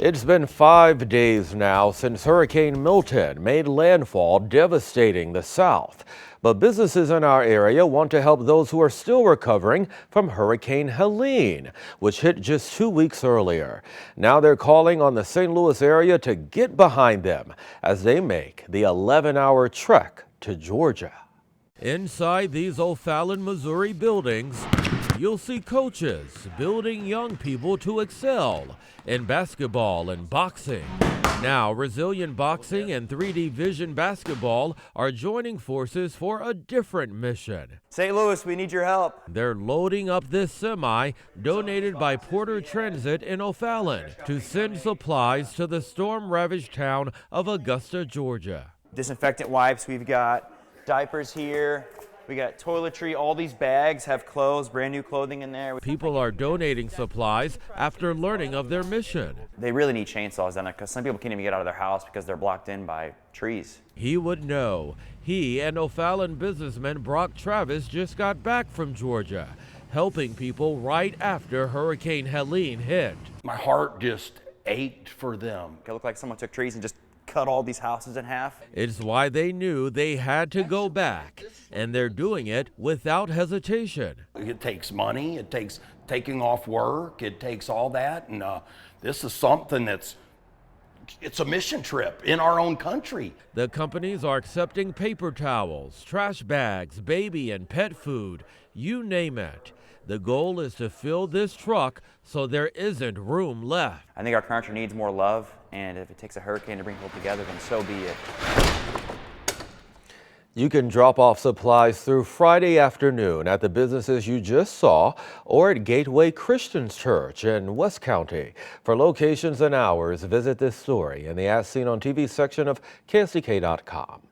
It's been 5 days now since Hurricane Milton made landfall, devastating the South. But businesses in our area want to help those who are still recovering from Hurricane Helene, which hit just 2 weeks earlier. Now they're calling on the St. Louis area to get behind them as they make the 11-hour trek to Georgia. Inside these O'Fallon, Missouri buildings, you'll see coaches building young people to excel in basketball and boxing. Now, Resilient Boxing and 3D Vision Basketball are joining forces for a different mission. St. Louis, we need your help. They're loading up this semi donated by Porter Transit in O'Fallon to send supplies to the storm-ravaged town of Augusta, Georgia. Disinfectant wipes, we've got diapers here. We got toiletry. All these bags have clothes, brand new clothing in there. People are donating supplies after learning of their mission. They really need chainsaws down there because some people can't even get out of their house because they're blocked in by trees. He would know. He and O'Fallon businessman Brock Travis just got back from Georgia, helping people right after Hurricane Helene hit. My heart just ached for them. It looked like someone took trees and just cut all these houses in half. It's why they knew they had to go back, and they're doing it without hesitation. It takes money, it takes taking off work, it takes all that, and this is something it's a mission trip in our own country. The companies are accepting paper towels, trash bags, baby and pet food, you name it. The goal is to fill this truck so there isn't room left. I think our country needs more love, and if it takes a hurricane to bring people together, then so be it. You can drop off supplies through Friday afternoon at the businesses you just saw or at Gateway Christian Church in West County. For locations and hours, visit this story in the As Seen on TV section of KSDK.com.